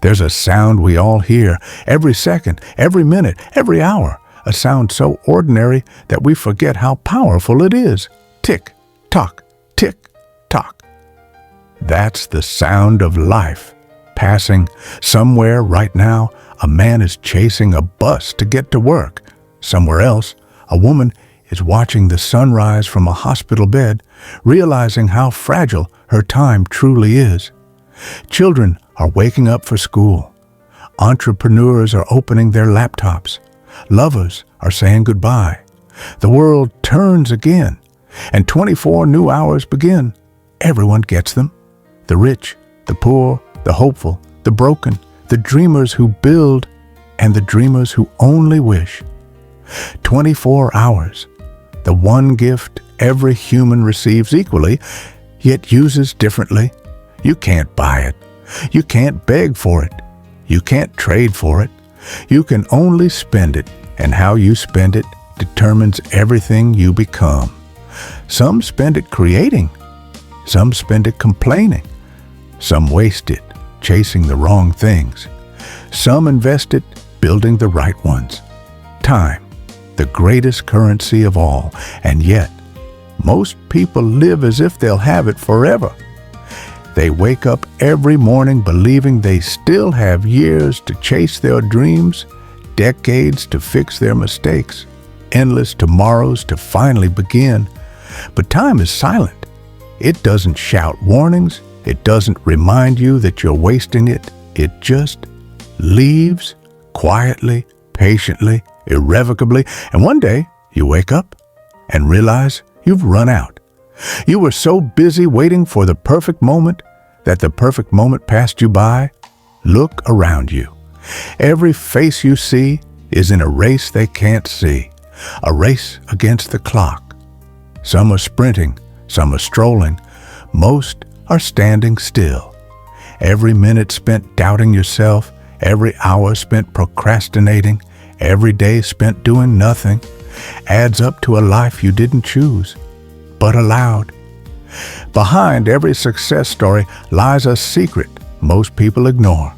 There's a sound we all hear every second, every minute, every hour, a sound so ordinary that we forget how powerful it is. Tick, tock, tick, tock. That's the sound of life. Passing somewhere right now, a man is chasing a bus to get to work. Somewhere else, a woman is watching the sunrise from a hospital bed, realizing how fragile her time truly is. Children are waking up for school. Entrepreneurs are opening their laptops. Lovers are saying goodbye. The world turns again, and 24 new hours begin. Everyone gets them. The rich, the poor, the hopeful, the broken, the dreamers who build, and the dreamers who only wish. 24 hours, the one gift every human receives equally, yet uses differently. You can't buy it. You can't beg for it. You can't trade for it. You can only spend it, and how you spend it determines everything you become. Some spend it creating. Some spend it complaining. Some waste it chasing the wrong things. Some invest it building the right ones. Time, the greatest currency of all, and yet most people live as if they'll have it forever. They wake up every morning believing they still have years to chase their dreams, decades to fix their mistakes, endless tomorrows to finally begin. But time is silent. It doesn't shout warnings. It doesn't remind you that you're wasting it. It just leaves quietly, patiently, irrevocably, and one day you wake up and realize you've run out. You were so busy waiting for the perfect moment that the perfect moment passed you by. Look around you. Every face you see is in a race they can't see, a race against the clock. Some are sprinting, some are strolling, most are standing still. Every minute spent doubting yourself, every hour spent procrastinating, every day spent doing nothing, adds up to a life you didn't choose, but allowed. Behind every success story lies a secret most people ignore.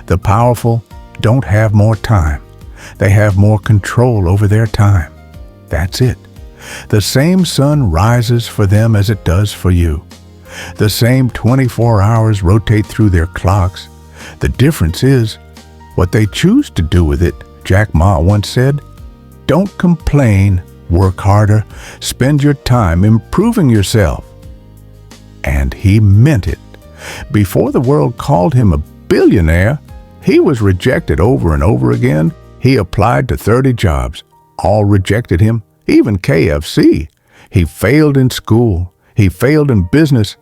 The powerful don't have more time. They have more control over their time. That's it. The same sun rises for them as it does for you. The same 24 hours rotate through their clocks. The difference is what they choose to do with it. Jack Ma once said, "Don't complain, work harder, spend your time improving yourself." And he meant it. Before the world called him a billionaire, he was rejected over and over again. He applied to 30 jobs. All rejected him, even KFC. He failed in school. He failed in business.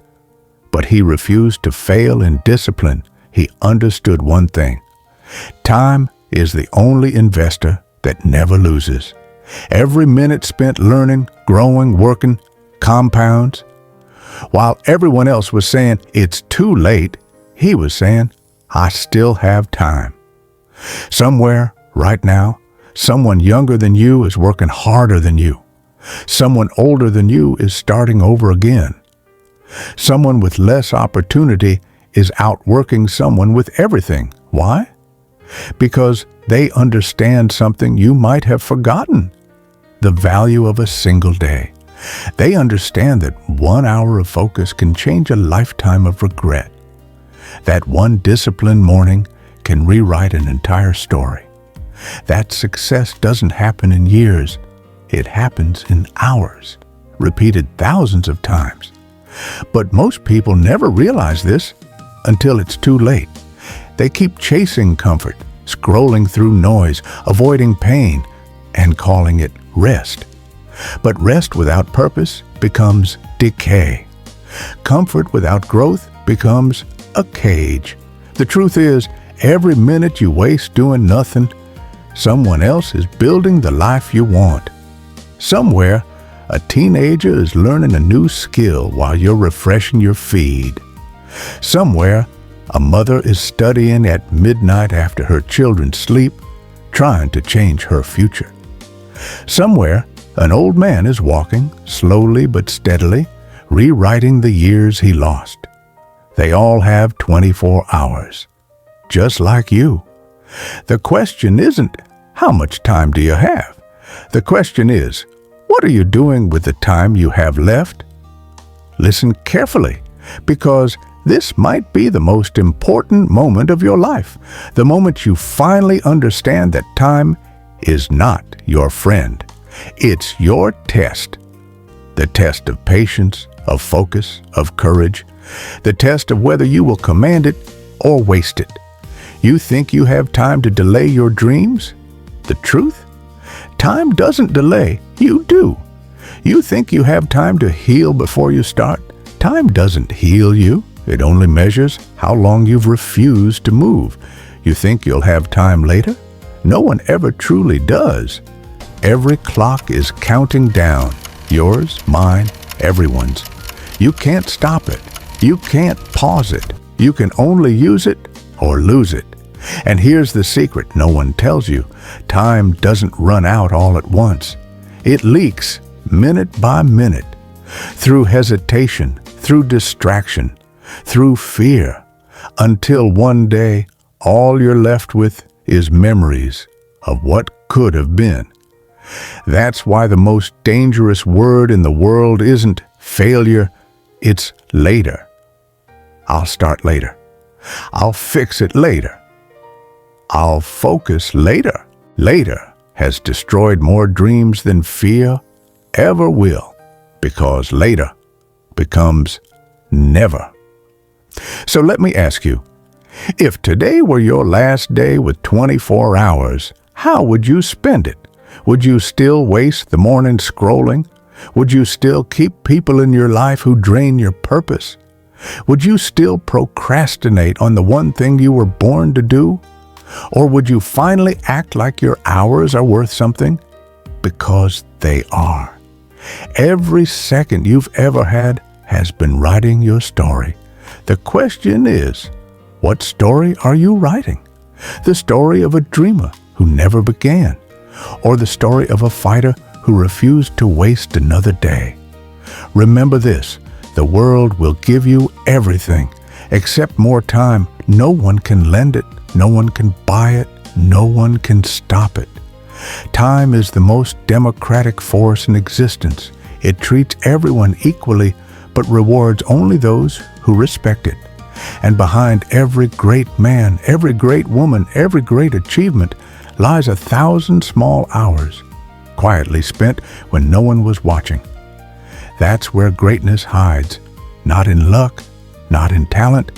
But he refused to fail in discipline. He understood one thing. Time is the only investor that never loses. Every minute spent learning, growing, working, compounds. While everyone else was saying, "It's too late," he was saying, "I still have time." Somewhere, right now, someone younger than you is working harder than you. Someone older than you is starting over again. Someone with less opportunity is outworking someone with everything. Why? Because they understand something you might have forgotten: the value of a single day. They understand that 1 hour of focus can change a lifetime of regret. That one disciplined morning can rewrite an entire story. That success doesn't happen in years. It happens in hours, repeated thousands of times. But most people never realize this until it's too late. They keep chasing comfort, scrolling through noise, avoiding pain, and calling it rest. But rest without purpose becomes decay. Comfort without growth becomes a cage. The truth is, every minute you waste doing nothing, someone else is building the life you want. Somewhere, a teenager is learning a new skill while you're refreshing your feed. Somewhere, a mother is studying at midnight after her children sleep, trying to change her future. Somewhere, an old man is walking, slowly but steadily, rewriting the years he lost. They all have 24 hours. just like you. The question isn't, how much time do you have? The question is, what are you doing with the time you have left? Listen carefully, because this might be the most important moment of your life, the moment you finally understand that time is not your friend. It's your test. The test of patience, of focus, of courage. The test of whether you will command it or waste it. You think you have time to delay your dreams? The truth? Time doesn't delay, you do. You think you have time to heal before you start? Time doesn't heal you. It only measures how long you've refused to move. You think you'll have time later? No one ever truly does. Every clock is counting down. Yours, mine, everyone's. You can't stop it. You can't pause it. You can only use it or lose it. And here's the secret no one tells you. Time doesn't run out all at once. It leaks minute by minute, through hesitation, through distraction, through fear, until one day all you're left with is memories of what could have been. That's why the most dangerous word in the world isn't failure, it's later. I'll start later. I'll fix it later. I'll focus later. Later has destroyed more dreams than fear ever will, because later becomes never. So let me ask you, if today were your last day with 24 hours, how would you spend it? Would you still waste the morning scrolling? Would you still keep people in your life who drain your purpose? Would you still procrastinate on the one thing you were born to do? Or would you finally act like your hours are worth something? Because they are. Every second you've ever had has been writing your story. The question is, what story are you writing? The story of a dreamer who never began, or the story of a fighter who refused to waste another day? Remember this, the world will give you everything except more time. No one can lend it, no one can buy it, no one can stop it. Time is the most democratic force in existence. It treats everyone equally, but rewards only those who respect it. And behind every great man, every great woman, every great achievement lies 1,000 small hours, quietly spent when no one was watching. That's where greatness hides, not in luck, not in talent,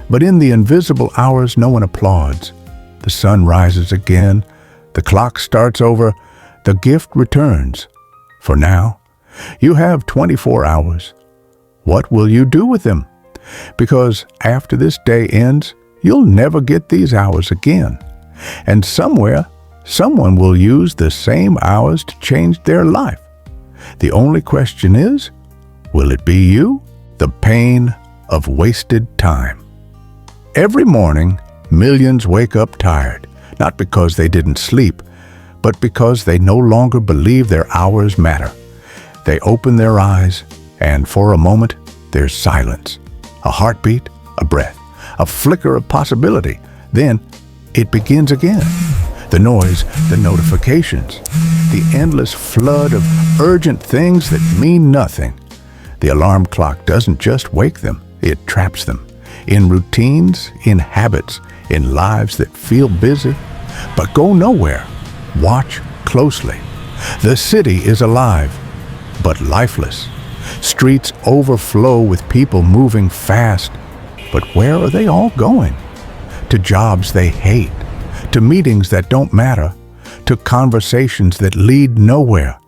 but in the invisible hours no one applauds. The sun rises again, the clock starts over, the gift returns. For now, you have 24 hours. What will you do with them? Because after this day ends, you'll never get these hours again. And somewhere, someone will use the same hours to change their life. The only question is, will it be you? The pain of wasted time. Every morning, millions wake up tired, not because they didn't sleep, but because they no longer believe their hours matter. They open their eyes, and for a moment, there's silence. A heartbeat, a breath, a flicker of possibility. Then it begins again. The noise, the notifications, the endless flood of urgent things that mean nothing. The alarm clock doesn't just wake them, it traps them. In routines, in habits, in lives that feel busy, but go nowhere. Watch closely. The city is alive, but lifeless. Streets overflow with people moving fast, but where are they all going? To jobs they hate, to meetings that don't matter, to conversations that lead nowhere.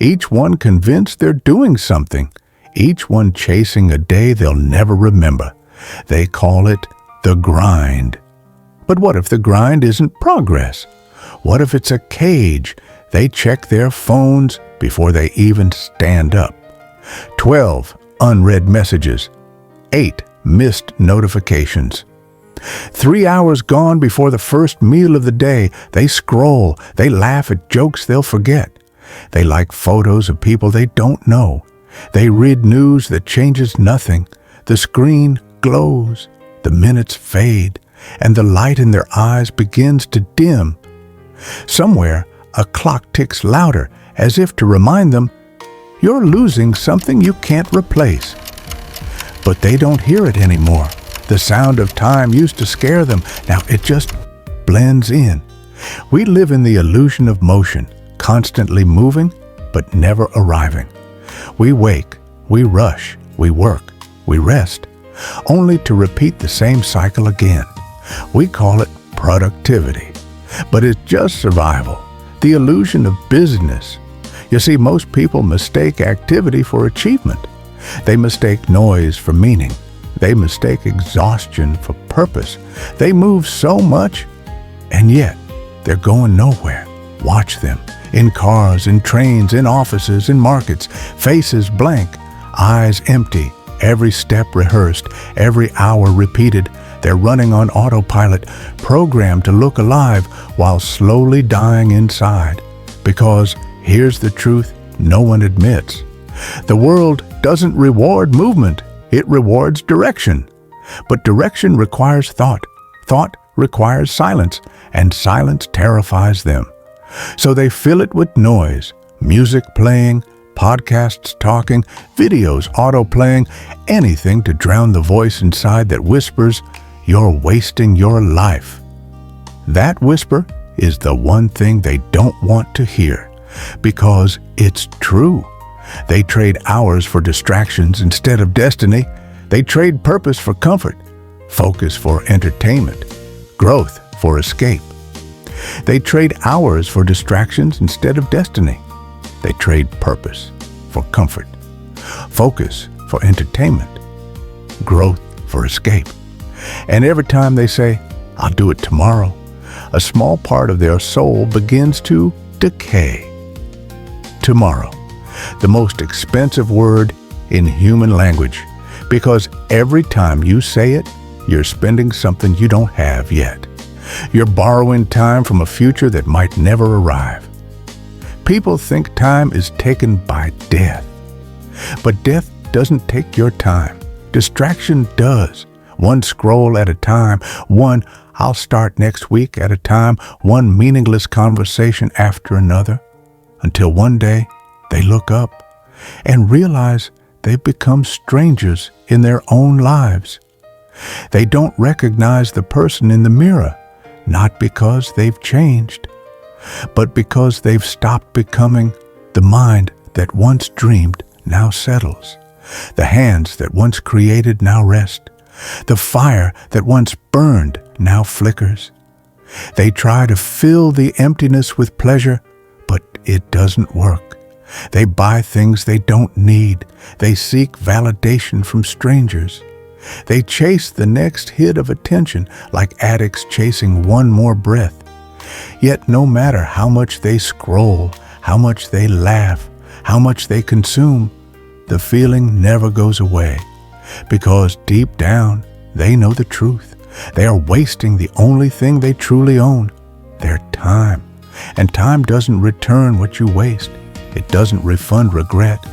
Each one convinced they're doing something, each one chasing a day they'll never remember. They call it the grind. But what if the grind isn't progress? What if it's a cage? They check their phones before they even stand up. 12 unread messages, 8 missed notifications. 3 hours gone before the first meal of the day. They scroll, they laugh at jokes they'll forget. They like photos of people they don't know. They read news that changes nothing. The screen glows, the minutes fade, and the light in their eyes begins to dim. Somewhere, a clock ticks louder as if to remind them, you're losing something you can't replace. But they don't hear it anymore. The sound of time used to scare them. Now it just blends in. We live in the illusion of motion, constantly moving, but never arriving. We wake, we rush, we work, we rest, only to repeat the same cycle again. We call it productivity, but it's just survival, the illusion of busyness. You see, most people mistake activity for achievement. They mistake noise for meaning. They mistake exhaustion for purpose. They move so much, and yet they're going nowhere. Watch them. In cars, in trains, in offices, in markets, faces blank, eyes empty, every step rehearsed, every hour repeated. They're running on autopilot, programmed to look alive while slowly dying inside. Because here's the truth no one admits. The world doesn't reward movement, it rewards direction. But direction requires thought. Thought requires silence, and silence terrifies them. So they fill it with noise, music playing, podcasts talking, videos auto-playing, anything to drown the voice inside that whispers, you're wasting your life. That whisper is the one thing they don't want to hear, because it's true. They trade hours for distractions instead of destiny. They trade purpose for comfort, focus for entertainment, growth for escape. They trade hours for distractions instead of destiny. They trade purpose for comfort, focus for entertainment, growth for escape. And every time they say, I'll do it tomorrow, a small part of their soul begins to decay. Tomorrow, the most expensive word in human language, because every time you say it, you're spending something you don't have yet. You're borrowing time from a future that might never arrive. People think time is taken by death. But death doesn't take your time. Distraction does. One scroll at a time, one I'll start next week at a time, one meaningless conversation after another, until one day they look up and realize they've become strangers in their own lives. They don't recognize the person in the mirror, not because they've changed, but because they've stopped becoming the mind that once dreamed now settles, the hands that once created now rest, the fire that once burned now flickers. They try to fill the emptiness with pleasure, but it doesn't work. They buy things they don't need. They seek validation from strangers. They chase the next hit of attention like addicts chasing one more breath. Yet no matter how much they scroll, how much they laugh, how much they consume, the feeling never goes away. Because deep down, they know the truth. They are wasting the only thing they truly own, their time. And time doesn't return what you waste. It doesn't refund regret.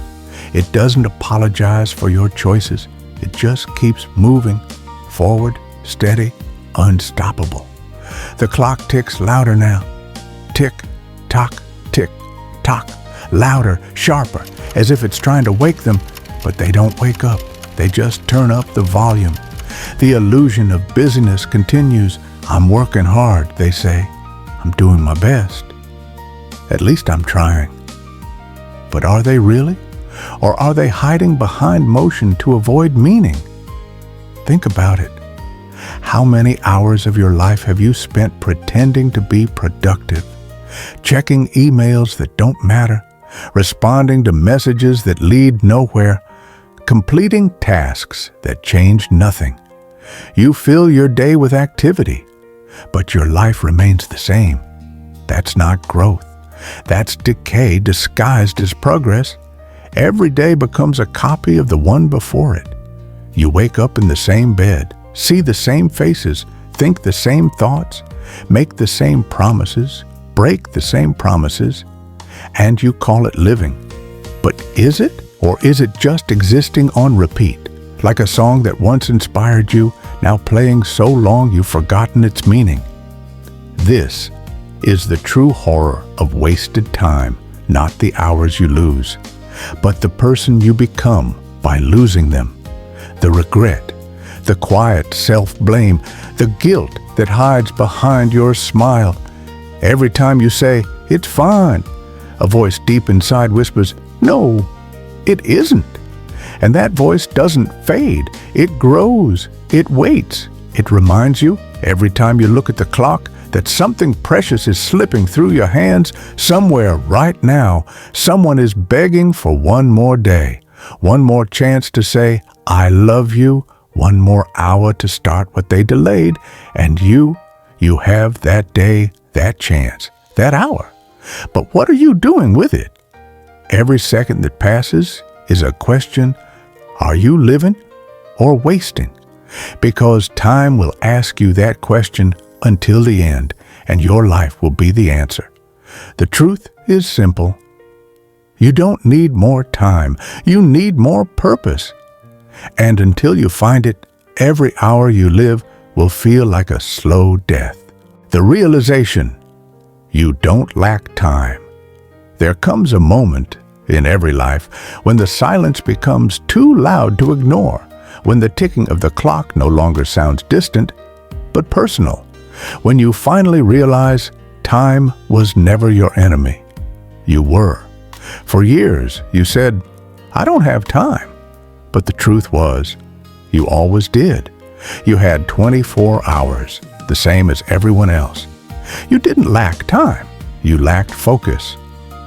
It doesn't apologize for your choices. It just keeps moving, forward, steady, unstoppable. The clock ticks louder now. Tick, tock, tick, tock. Louder, sharper, as if it's trying to wake them, but they don't wake up. They just turn up the volume. The illusion of busyness continues. I'm working hard, they say. I'm doing my best. At least I'm trying. But are they really? Or are they hiding behind motion to avoid meaning? Think about it. How many hours of your life have you spent pretending to be productive? Checking emails that don't matter, responding to messages that lead nowhere, completing tasks that change nothing. You fill your day with activity, but your life remains the same. That's not growth. That's decay disguised as progress. Every day becomes a copy of the one before it. You wake up in the same bed, see the same faces, think the same thoughts, make the same promises, break the same promises, and you call it living. But is it? Or is it just existing on repeat, like a song that once inspired you, now playing so long you've forgotten its meaning. This is the true horror of wasted time, not the hours you lose, but the person you become by losing them. The regret, the quiet self-blame, the guilt that hides behind your smile. Every time you say, "It's fine," a voice deep inside whispers, "No, it isn't." And that voice doesn't fade. It grows. It waits. It reminds you, every time you look at the clock, that something precious is slipping through your hands somewhere right now. Someone is begging for one more day, one more chance to say, "I love you," one more hour to start what they delayed, and you have that day, that chance, that hour. But what are you doing with it? Every second that passes is a question. Are you living or wasting? Because time will ask you that question until the end, and your life will be the answer. The truth is simple. You don't need more time. You need more purpose. And until you find it, every hour you live will feel like a slow death. The realization, you don't lack time. There comes a moment in every life when the silence becomes too loud to ignore, when the ticking of the clock no longer sounds distant, but personal, when you finally realize time was never your enemy. You were. For years, you said, "I don't have time." But the truth was, you always did. You had 24 hours, the same as everyone else. You didn't lack time. You lacked focus.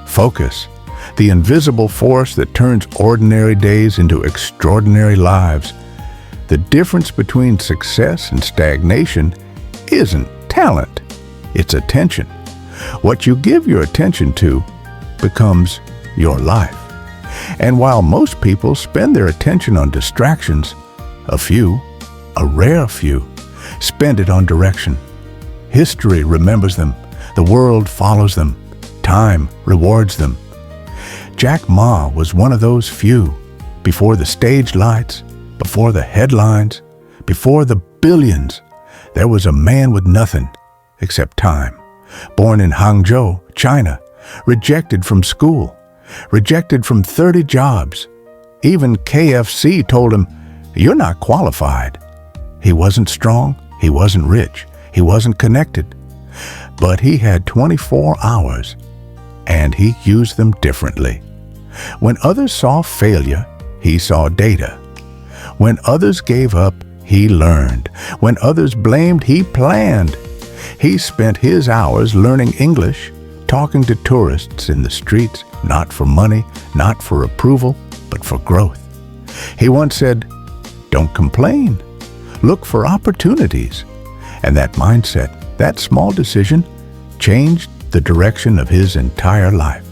Focus, the invisible force that turns ordinary days into extraordinary lives. The difference between success and stagnation isn't talent, it's attention. What you give your attention to becomes your life. And while most people spend their attention on distractions, a few, a rare few, spend it on direction. History remembers them. The world follows them. Time rewards them. Jack Ma was one of those few. Before the stage lights, before the headlines, before the billions, there was a man with nothing except time. Born in Hangzhou, China, rejected from school, rejected from 30 jobs. Even KFC told him, "You're not qualified." He wasn't strong, he wasn't rich, he wasn't connected. But he had 24 hours, and he used them differently. When others saw failure, he saw data. When others gave up, he learned. When others blamed, he planned. He spent his hours learning English, talking to tourists in the streets, not for money, not for approval, but for growth. He once said, "Don't complain. Look for opportunities." And that mindset, that small decision, changed the direction of his entire life.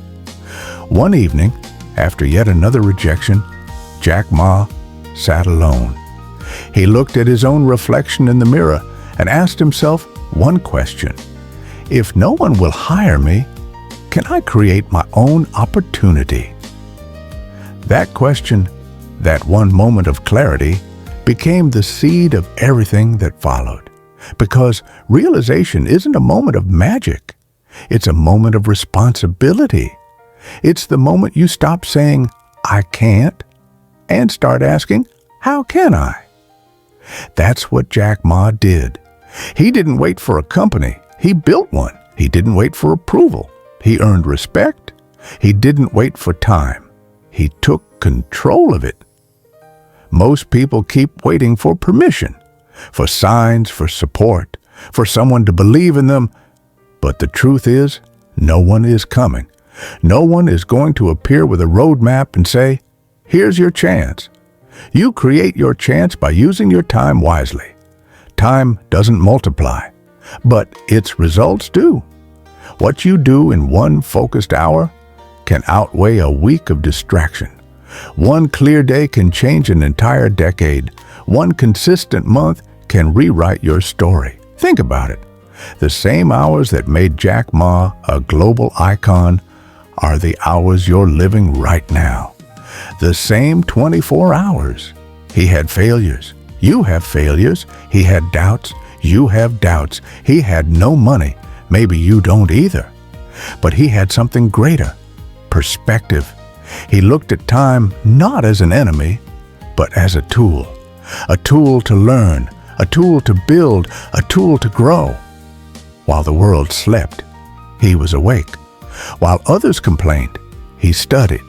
One evening, after yet another rejection, Jack Ma sat alone. He looked at his own reflection in the mirror and asked himself one question. If no one will hire me, can I create my own opportunity? That question, that one moment of clarity, became the seed of everything that followed. Because realization isn't a moment of magic. It's a moment of responsibility. It's the moment you stop saying, "I can't," and start asking, "How can I?" That's what Jack Ma did. He didn't wait for a company. He built one. He didn't wait for approval. He earned respect. He didn't wait for time. He took control of it. Most people keep waiting for permission, for signs, for support, for someone to believe in them. But the truth is, no one is coming. No one is going to appear with a roadmap and say, "Here's your chance." You create your chance by using your time wisely. Time doesn't multiply, but its results do. What you do in one focused hour can outweigh a week of distraction. One clear day can change an entire decade. One consistent month can rewrite your story. Think about it. The same hours that made Jack Ma a global icon are the hours you're living right now. The same 24 hours. He had failures. You have failures. He had doubts. You have doubts. He had no money. Maybe you don't either. But he had something greater: perspective. He looked at time not as an enemy, but as a tool to learn, a tool to build, a tool to grow. While the world slept, he was awake. While others complained, he studied.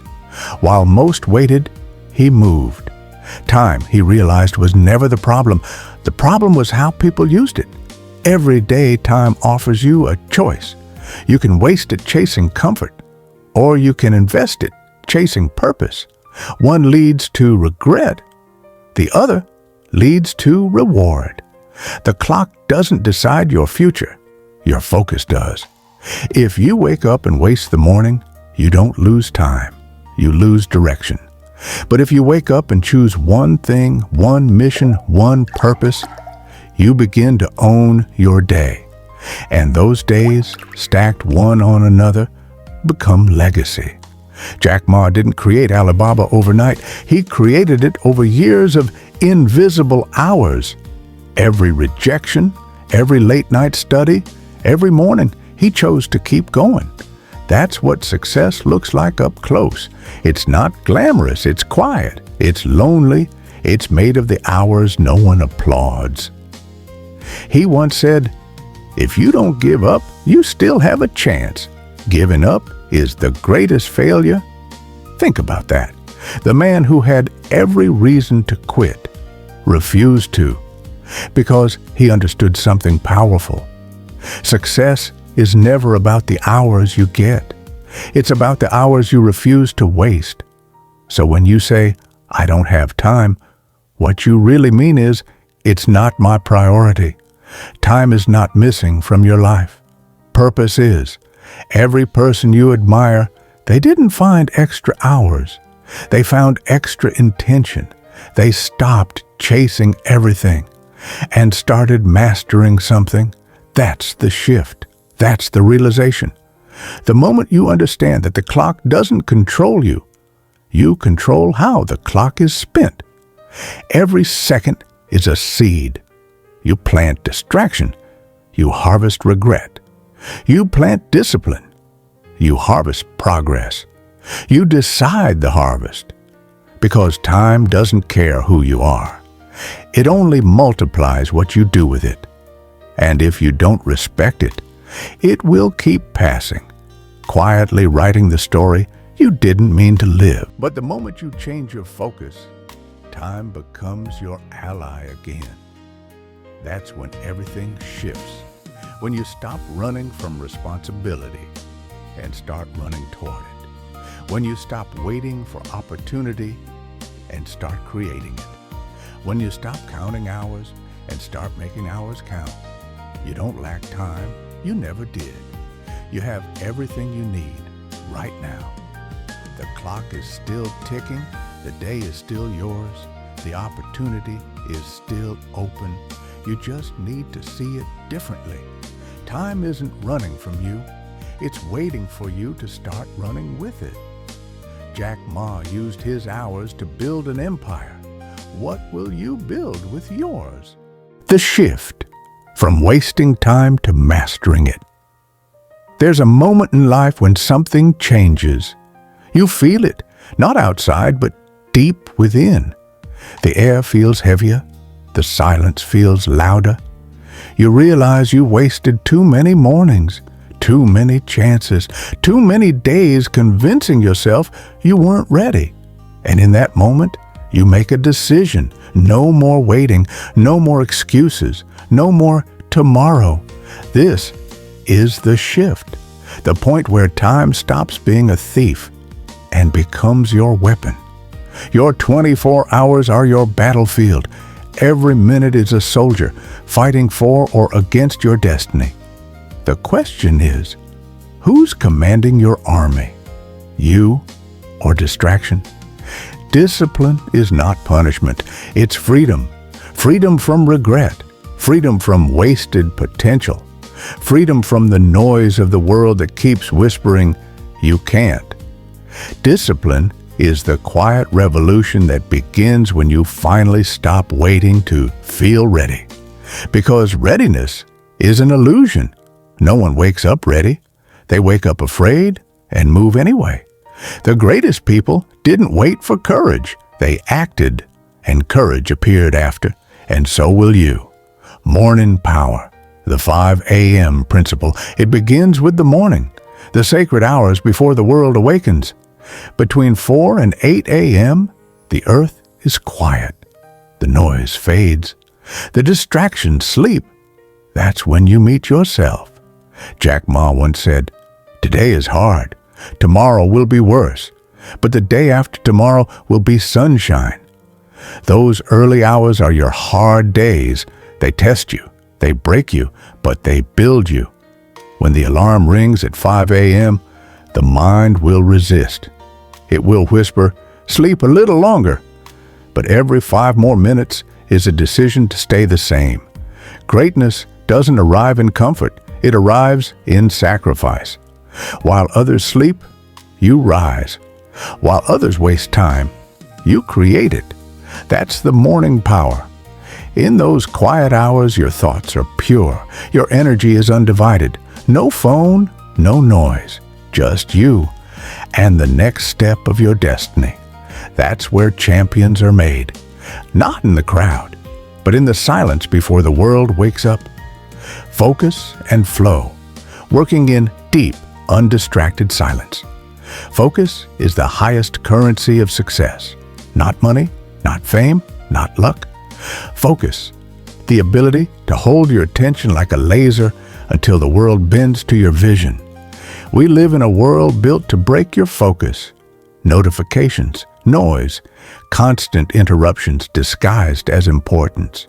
While most waited, he moved. Time, he realized, was never the problem. The problem was how people used it. Every day, time offers you a choice. You can waste it chasing comfort, or you can invest it chasing purpose. One leads to regret. The other leads to reward. The clock doesn't decide your future. Your focus does. If you wake up and waste the morning, you don't lose time. You lose direction. But if you wake up and choose one thing, one mission, one purpose, you begin to own your day. And those days, stacked one on another, become legacy. Jack Ma didn't create Alibaba overnight. He created it over years of invisible hours. Every rejection, every late-night study, every morning, he chose to keep going. That's what success looks like up close. It's not glamorous, it's quiet, it's lonely, it's made of the hours no one applauds. He once said, "If you don't give up, you still have a chance. Giving up is the greatest failure." Think about that. The man who had every reason to quit refused to, because he understood something powerful. Success is never about the hours you get. It's about the hours you refuse to waste. So when you say, "I don't have time," what you really mean is, "It's not my priority." Time is not missing from your life. Purpose is. Every person you admire, they didn't find extra hours. They found extra intention. They stopped chasing everything and started mastering something. That's the shift. That's the realization. The moment you understand that the clock doesn't control you, you control how the clock is spent. Every second is a seed. You plant distraction, you harvest regret. You plant discipline, you harvest progress. You decide the harvest, because time doesn't care who you are. It only multiplies what you do with it. And if you don't respect it, it will keep passing, quietly writing the story you didn't mean to live. But the moment you change your focus, time becomes your ally again. That's when everything shifts. When you stop running from responsibility and start running toward it. When you stop waiting for opportunity and start creating it. When you stop counting hours and start making hours count. You don't lack time. You never did. You have everything you need right now. The clock is still ticking. The day is still yours. The opportunity is still open. You just need to see it differently. Time isn't running from you. It's waiting for you to start running with it. Jack Ma used his hours to build an empire. What will you build with yours? The shift from wasting time to mastering it. There's a moment in life when something changes. You feel it, not outside, but deep within. The air feels heavier. The silence feels louder. You realize you wasted too many mornings, too many chances, too many days convincing yourself you weren't ready. And in that moment, you make a decision. No more waiting, no more excuses, no more tomorrow. This is the shift, the point where time stops being a thief and becomes your weapon. Your 24 hours are your battlefield. Every minute is a soldier fighting for or against your destiny. The question is, who's commanding your army? You or distraction? Discipline is not punishment. It's freedom. Freedom from regret. Freedom from wasted potential. Freedom from the noise of the world that keeps whispering, "You can't." Discipline is the quiet revolution that begins when you finally stop waiting to feel ready. Because readiness is an illusion. No one wakes up ready. They wake up afraid and move anyway. The greatest people didn't wait for courage. They acted, and courage appeared after, and so will you. Morning power, the 5 a.m. principle. It begins with the morning, the sacred hours before the world awakens. Between 4 and 8 a.m., the earth is quiet. The noise fades. The distractions sleep. That's when you meet yourself. Jack Ma once said, "Today is hard. Tomorrow will be worse. But the day after tomorrow will be sunshine." Those early hours are your hard days. They test you. They break you, but they build you. When the alarm rings at 5 a.m., the mind will resist. It will whisper, "Sleep a little longer." But every 5 more minutes is a decision to stay the same. Greatness doesn't arrive in comfort. It arrives in sacrifice. While others sleep, you rise. While others waste time, you create it. That's the morning power. In those quiet hours, your thoughts are pure. Your energy is undivided. No phone, no noise, just you and the next step of your destiny. That's where champions are made. Not in the crowd, but in the silence before the world wakes up. Focus and flow, working in deep, undistracted silence. Focus is the highest currency of success. Not money, not fame, not luck. Focus, the ability to hold your attention like a laser until the world bends to your vision. We live in a world built to break your focus. Notifications, noise, constant interruptions disguised as importance.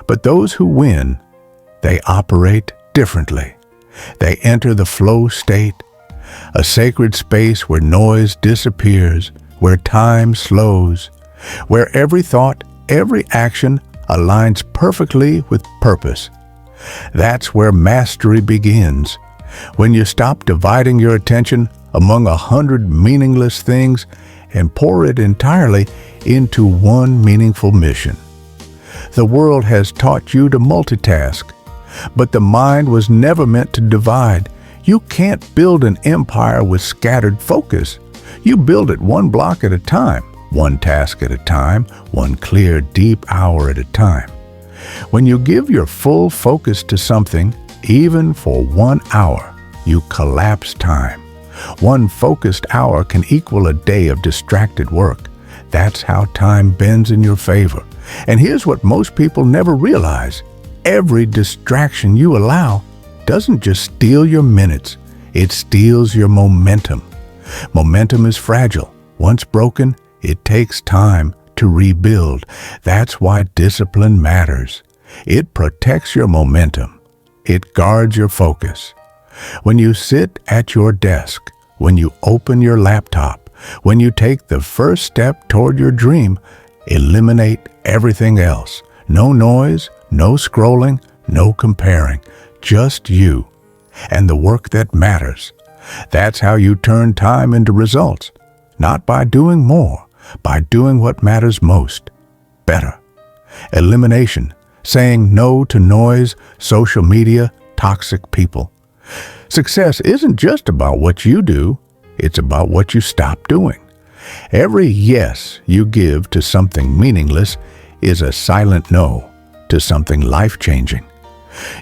But those who win, they operate differently. They enter the flow state, a sacred space where noise disappears, where time slows, where every thought, every action aligns perfectly with purpose. That's where mastery begins. When you stop dividing your attention among 100 meaningless things and pour it entirely into one meaningful mission. The world has taught you to multitask, but the mind was never meant to divide. You can't build an empire with scattered focus. You build it one block at a time, one task at a time, one clear, deep hour at a time. When you give your full focus to something, even for 1 hour, you collapse time. One focused hour can equal a day of distracted work. That's how time bends in your favor. And here's what most people never realize. Every distraction you allow doesn't just steal your minutes, it steals your momentum. Momentum is fragile. Once broken, it takes time to rebuild. That's why discipline matters. It protects your momentum. It guards your focus. When you sit at your desk, when you open your laptop, when you take the first step toward your dream, eliminate everything else. No noise, no scrolling, no comparing. Just you and the work that matters. That's how you turn time into results. Not by doing more, by doing what matters most, better. Elimination, saying no to noise, social media, toxic people. Success isn't just about what you do, it's about what you stop doing. Every yes you give to something meaningless is a silent no to something life-changing.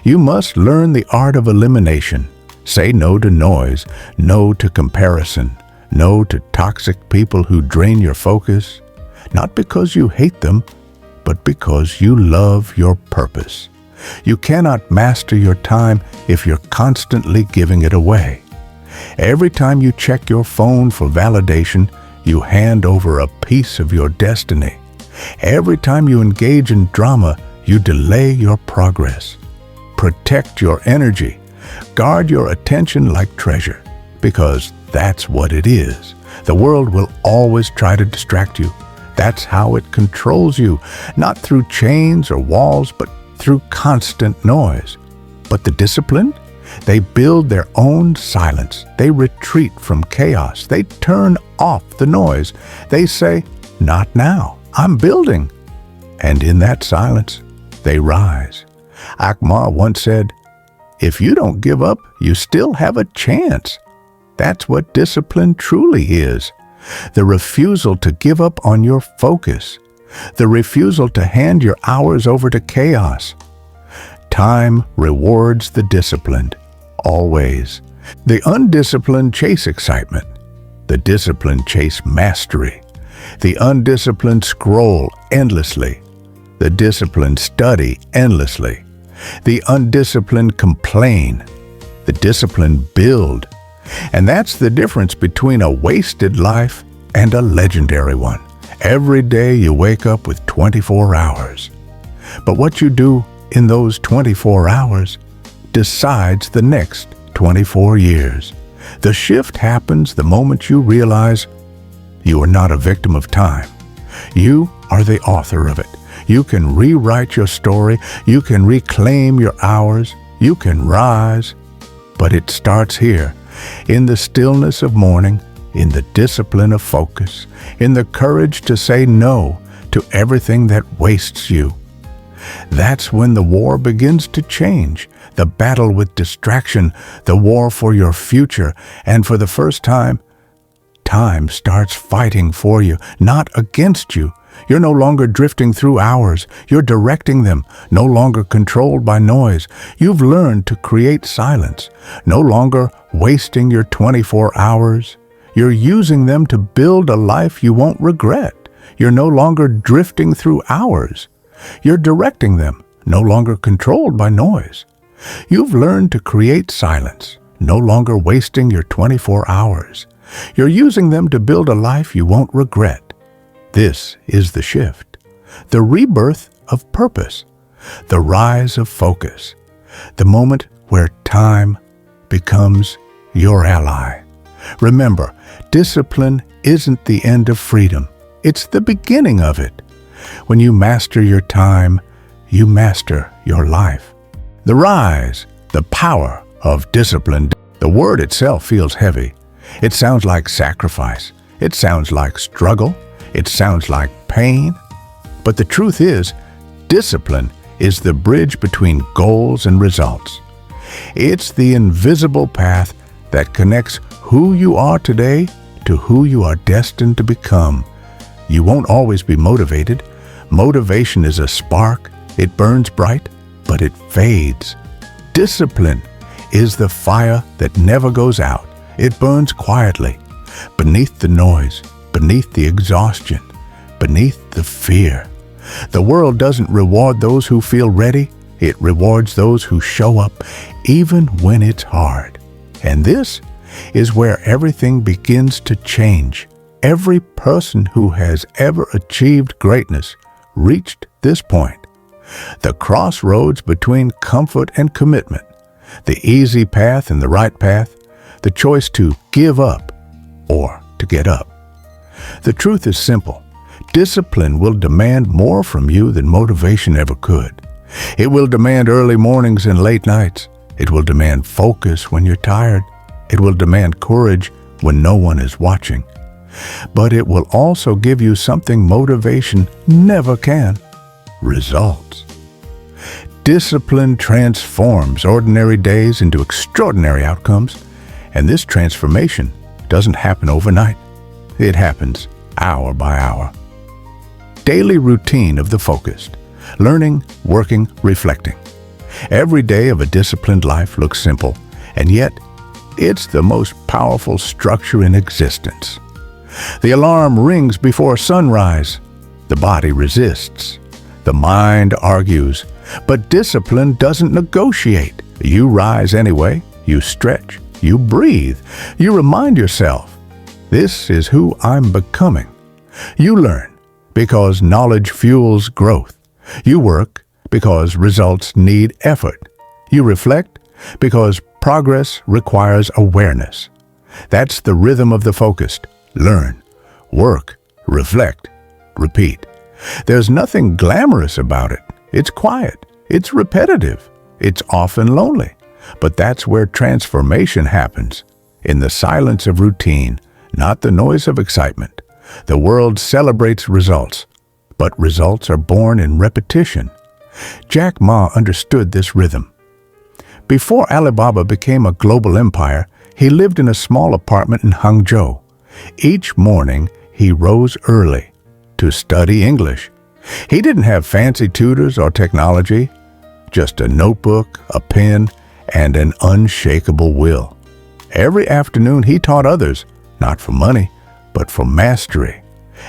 You must learn the art of elimination. Say no to noise, no to comparison, no to toxic people who drain your focus, not because you hate them, but because you love your purpose. You cannot master your time if you're constantly giving it away. Every time you check your phone for validation, you hand over a piece of your destiny. Every time you engage in drama, you delay your progress. Protect your energy. Guard your attention like treasure, because that's what it is. The world will always try to distract you. That's how it controls you, not through chains or walls, but through constant noise. But the discipline? They build their own silence. They retreat from chaos. They turn off the noise. They say, "Not now. I'm building." And in that silence, they rise. Akma once said, "If you don't give up, you still have a chance." That's what discipline truly is. The refusal to give up on your focus. The refusal to hand your hours over to chaos. Time rewards the disciplined, always. The undisciplined chase excitement. The disciplined chase mastery. The undisciplined scroll endlessly. The disciplined study endlessly. The undisciplined complain. The disciplined build. And that's the difference between a wasted life and a legendary one. Every day you wake up with 24 hours. But what you do in those 24 hours decides the next 24 years. The shift happens the moment you realize you are not a victim of time. You are the author of it. You can rewrite your story. You can reclaim your hours. You can rise. But it starts here, in the stillness of morning, in the discipline of focus, in the courage to say no to everything that wastes you. That's when the war begins to change, the battle with distraction, the war for your future, and for the first time, time starts fighting for you, not against you. You're no longer drifting through hours. You're directing them, no longer controlled by noise. You've learned to create silence, no longer wasting your 24 hours. You're using them to build a life you won't regret. You're no longer drifting through hours. You're directing them, no longer controlled by noise. You've learned to create silence, no longer wasting your 24 hours. You're using them to build a life you won't regret. This is the shift, the rebirth of purpose, the rise of focus, the moment where time becomes your ally. Remember, discipline isn't the end of freedom. It's the beginning of it. When you master your time, you master your life. The rise, the power of discipline. The word itself feels heavy. It sounds like sacrifice. It sounds like struggle. It sounds like pain. But the truth is, discipline is the bridge between goals and results. It's the invisible path that connects who you are today to who you are destined to become. You won't always be motivated. Motivation is a spark. It burns bright, but it fades. Discipline is the fire that never goes out. It burns quietly, beneath the noise, beneath the exhaustion, beneath the fear. The world doesn't reward those who feel ready. It rewards those who show up, even when it's hard. And this is where everything begins to change. Every person who has ever achieved greatness reached this point. The crossroads between comfort and commitment, the easy path and the right path, the choice to give up or to get up. The truth is simple. Discipline will demand more from you than motivation ever could. It will demand early mornings and late nights. It will demand focus when you're tired. It will demand courage when no one is watching. But it will also give you something motivation never can: results. Discipline transforms ordinary days into extraordinary outcomes, and this transformation doesn't happen overnight. It happens hour by hour. Daily routine of the focused: learning, working, reflecting. Every day of a disciplined life looks simple, and yet it's the most powerful structure in existence. The alarm rings before sunrise. The body resists. The mind argues. But discipline doesn't negotiate. You rise anyway. You stretch. You breathe. You remind yourself, this is who I'm becoming. You learn because knowledge fuels growth. You work because results need effort. You reflect because progress requires awareness. That's the rhythm of the focused. Learn, work, reflect, repeat. There's nothing glamorous about it. It's quiet. It's repetitive. It's often lonely. But that's where transformation happens, in the silence of routine, not the noise of excitement. The world celebrates results, but results are born in repetition. Jack Ma understood this rhythm. Before Alibaba became a global empire, he lived in a small apartment in Hangzhou. Each morning, he rose early to study English. He didn't have fancy tutors or technology, just a notebook, a pen, and an unshakable will. Every afternoon, he taught others, not for money, but for mastery.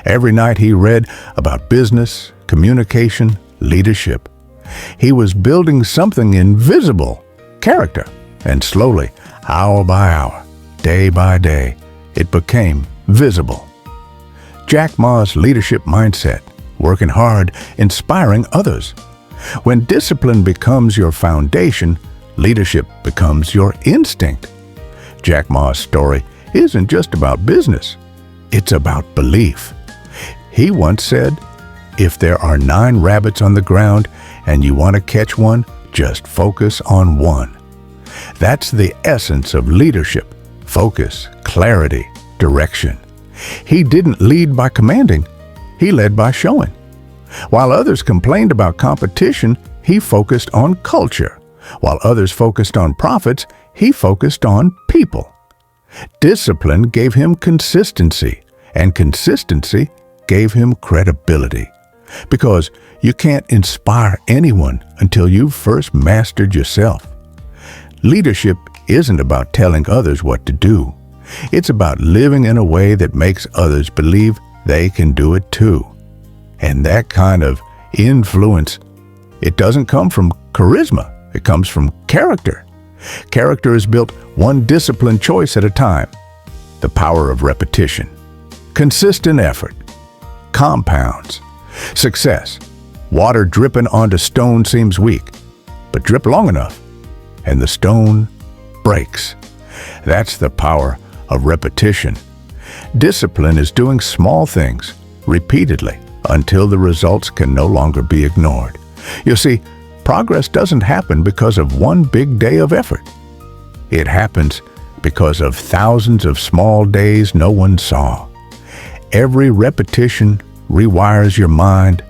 Every night he read about business, communication, leadership. He was building something invisible, character, and slowly, hour by hour, day by day, it became visible. Jack Ma's leadership mindset, working hard, inspiring others. When discipline becomes your foundation, leadership becomes your instinct. Jack Ma's story isn't just about business. It's about belief. He once said, "If there are 9 rabbits on the ground and you want to catch one, just focus on one." That's the essence of leadership: focus, clarity, direction. He didn't lead by commanding, he led by showing. While others complained about competition, he focused on culture. While others focused on profits, he focused on people. Discipline gave him consistency, and consistency gave him credibility. Because you can't inspire anyone until you've first mastered yourself. Leadership isn't about telling others what to do. It's about living in a way that makes others believe they can do it too. And that kind of influence, it doesn't come from charisma. It comes from character. Character is built one disciplined choice at a time. The power of repetition. Consistent effort. Compounds. Success. Water dripping onto stone seems weak, but drip long enough, and the stone breaks. That's the power of repetition. Discipline is doing small things repeatedly until the results can no longer be ignored. You see, progress doesn't happen because of one big day of effort. It happens because of thousands of small days no one saw. Every repetition rewires your mind.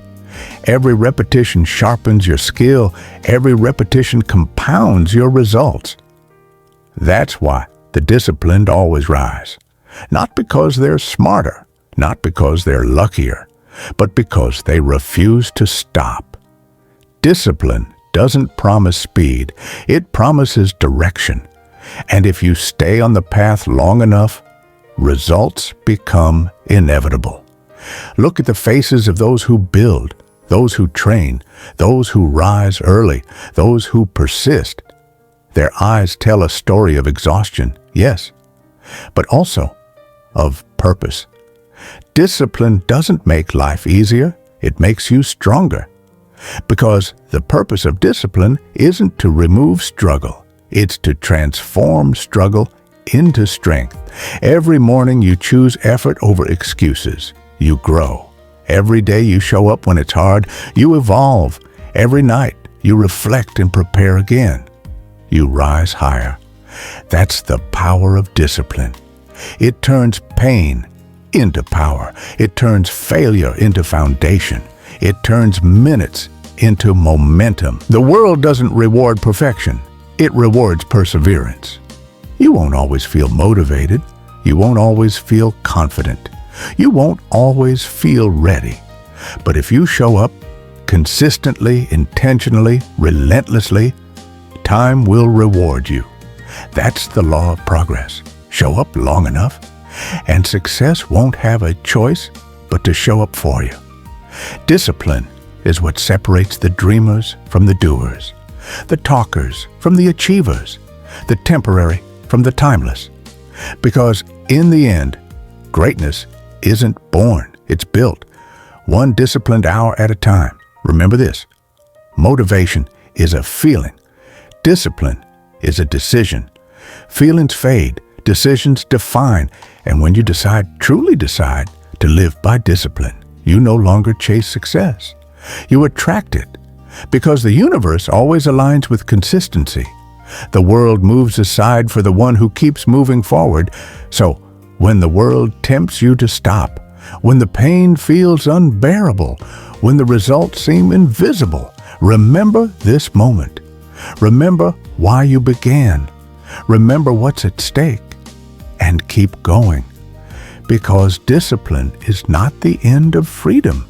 Every repetition sharpens your skill. Every repetition compounds your results. That's why the disciplined always rise. Not because they're smarter, not because they're luckier, but because they refuse to stop. Discipline doesn't promise speed, it promises direction. And if you stay on the path long enough, results become inevitable. Look at the faces of those who build, those who train, those who rise early, those who persist. Their eyes tell a story of exhaustion, yes, but also of purpose. Discipline doesn't make life easier, it makes you stronger. Because the purpose of discipline isn't to remove struggle, it's to transform struggle into strength. Every morning you choose effort over excuses. You grow. Every day you show up when it's hard. You evolve. Every night you reflect and prepare again. You rise higher. That's the power of discipline. It turns pain into power. It turns failure into foundation. It turns minutes into momentum. The world doesn't reward perfection. It rewards perseverance. You won't always feel motivated. You won't always feel confident. You won't always feel ready. But if you show up consistently, intentionally, relentlessly, time will reward you. That's the law of progress. Show up long enough, and success won't have a choice but to show up for you. Discipline is what separates the dreamers from the doers, the talkers from the achievers, the temporary from the timeless. Because in the end, greatness isn't born, it's built, one disciplined hour at a time. Remember this: motivation is a feeling, discipline is a decision. Feelings fade, decisions define, and when you truly decide to live by discipline, you no longer chase success. You attract it, because the universe always aligns with consistency. The world moves aside for the one who keeps moving forward. So, when the world tempts you to stop, when the pain feels unbearable, when the results seem invisible, remember this moment. Remember why you began. Remember what's at stake. And keep going. Because discipline is not the end of freedom.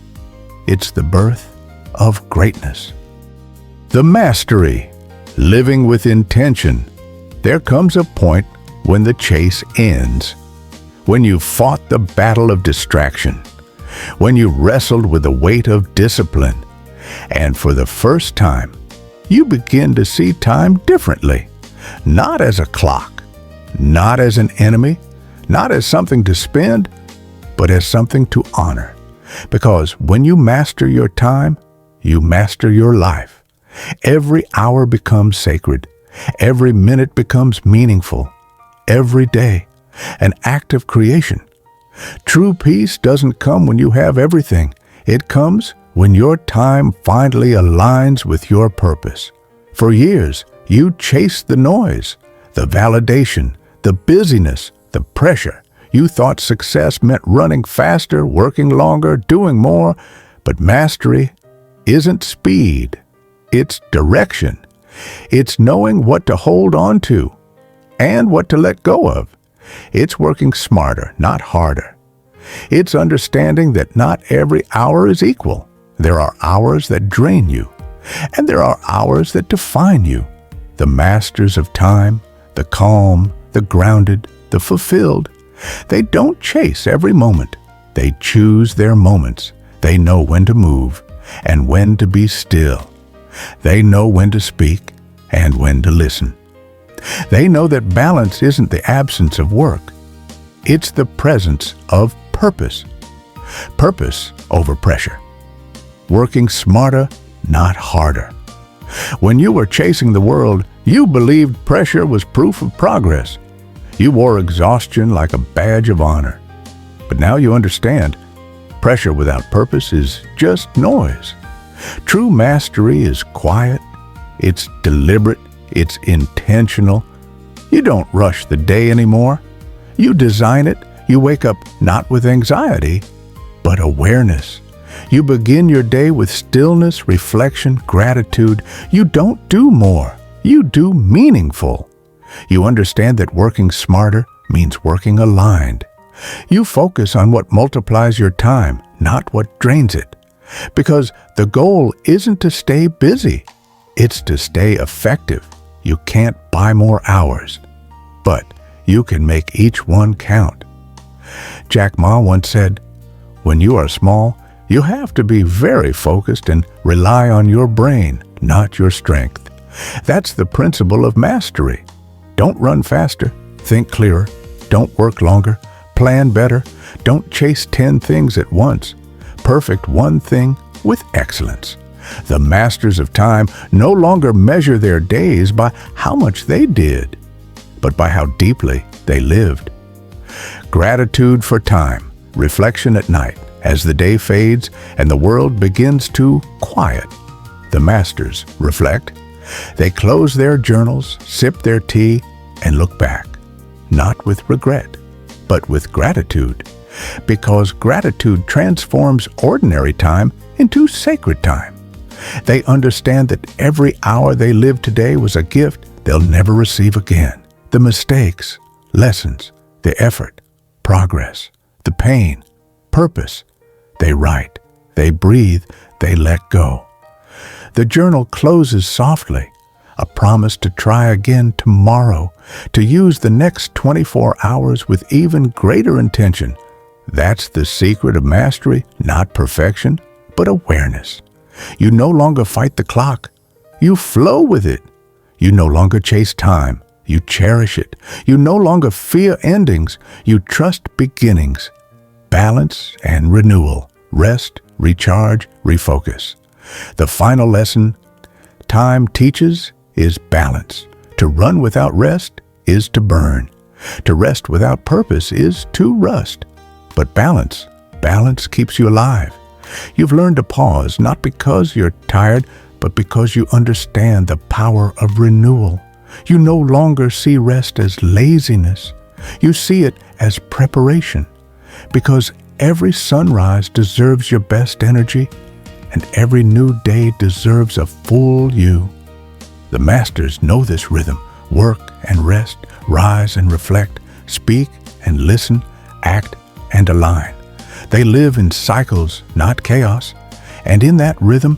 It's the birth of greatness. The mastery, living with intention. There comes a point when the chase ends. When you've fought the battle of distraction. When you wrestled with the weight of discipline. And for the first time, you begin to see time differently. Not as a clock, not as an enemy, not as something to spend, but as something to honor. Because when you master your time, you master your life. Every hour becomes sacred. Every minute becomes meaningful. Every day, an act of creation. True peace doesn't come when you have everything. It comes when your time finally aligns with your purpose. For years, you chased the noise, the validation, the busyness, the pressure. You thought success meant running faster, working longer, doing more. But mastery isn't speed. It's direction. It's knowing what to hold on to and what to let go of. It's working smarter, not harder. It's understanding that not every hour is equal. There are hours that drain you, and there are hours that define you. The masters of time, the calm, the grounded, the fulfilled, they don't chase every moment. They choose their moments. They know when to move and when to be still. They know when to speak and when to listen. They know that balance isn't the absence of work. It's the presence of purpose. Purpose over pressure. Working smarter, not harder. When you were chasing the world, you believed pressure was proof of progress. You wore exhaustion like a badge of honor. But now you understand, pressure without purpose is just noise. True mastery is quiet, it's deliberate, it's intentional. You don't rush the day anymore. You design it. You wake up not with anxiety, but awareness. You begin your day with stillness, reflection, gratitude. You don't do more. You do meaningful. You understand that working smarter means working aligned. You focus on what multiplies your time, not what drains it. Because the goal isn't to stay busy. It's to stay effective. You can't buy more hours, but you can make each one count. Jack Ma once said, "When you are small, you have to be very focused and rely on your brain, not your strength." That's the principle of mastery. Don't run faster, think clearer, don't work longer, plan better, don't chase 10 things at once. Perfect one thing with excellence. The masters of time no longer measure their days by how much they did, but by how deeply they lived. Gratitude for time, reflection at night as the day fades and the world begins to quiet. The masters reflect. They close their journals, sip their tea, and look back, not with regret, but with gratitude, because gratitude transforms ordinary time into sacred time. They understand that every hour they live today was a gift they'll never receive again. The mistakes, lessons, the effort, progress, the pain, purpose, they write, they breathe, they let go. The journal closes softly, a promise to try again tomorrow, to use the next 24 hours with even greater intention. That's the secret of mastery, not perfection, but awareness. You no longer fight the clock. You flow with it. You no longer chase time. You cherish it. You no longer fear endings. You trust beginnings. Balance and renewal. Rest, recharge, refocus. The final lesson time teaches is balance. To run without rest is to burn. To rest without purpose is to rust. But balance keeps you alive. You've learned to pause, not because you're tired, but because you understand the power of renewal. You no longer see rest as laziness. You see it as preparation, because every sunrise deserves your best energy, and every new day deserves a full you. The masters know this rhythm: work and rest, rise and reflect, speak and listen, act and align. They live in cycles, not chaos, and in that rhythm,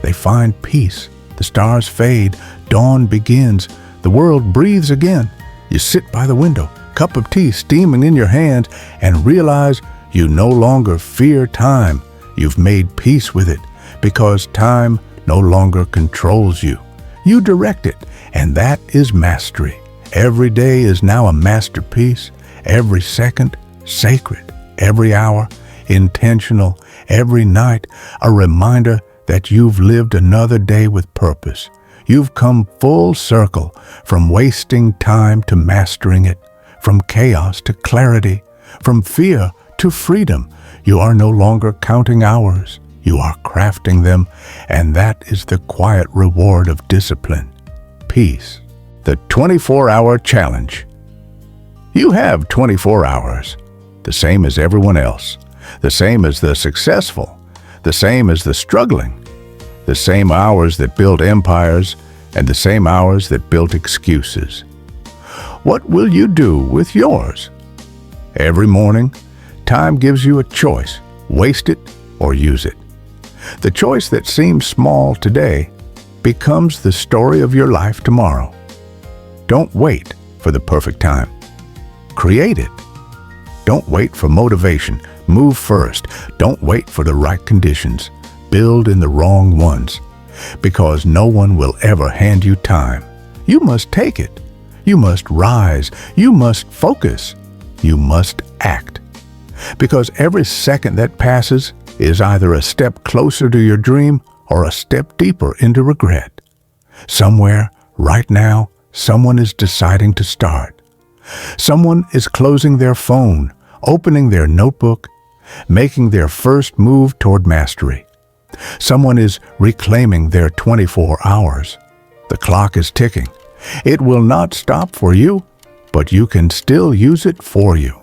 they find peace. The stars fade, dawn begins, the world breathes again. You sit by the window, cup of tea steaming in your hand, and realize you no longer fear time. You've made peace with it, because time no longer controls you. You direct it, and that is mastery. Every day is now a masterpiece, every second sacred, every hour intentional, every night a reminder that you've lived another day with purpose. You've come full circle, from wasting time to mastering it, from chaos to clarity, from fear to freedom. You are no longer counting hours. You are crafting them, and that is the quiet reward of discipline. Peace. The 24-hour challenge. You have 24 hours, the same as everyone else, the same as the successful, the same as the struggling, the same hours that build empires, and the same hours that built excuses. What will you do with yours? Every morning, time gives you a choice: waste it or use it. The choice that seems small today becomes the story of your life tomorrow. Don't wait for the perfect time. Create it. Don't wait for motivation. Move first. Don't wait for the right conditions. Build in the wrong ones, because no one will ever hand you time. You must take it. You must rise. You must focus. You must act. Because every second that passes is either a step closer to your dream or a step deeper into regret. Somewhere, right now, someone is deciding to start. Someone is closing their phone, opening their notebook, making their first move toward mastery. Someone is reclaiming their 24 hours. The clock is ticking. It will not stop for you, but you can still use it for you.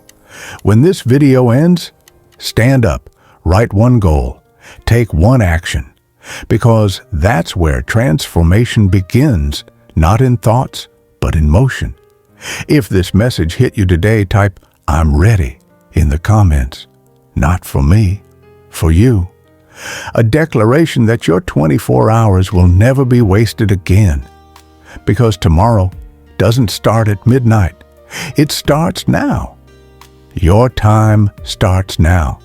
When this video ends, stand up, write one goal, take one action, because that's where transformation begins, not in thoughts, but in motion. If this message hit you today, type "I'm ready" in the comments. Not for me, for you. A declaration that your 24 hours will never be wasted again. Because tomorrow doesn't start at midnight. It starts now. Your time starts now.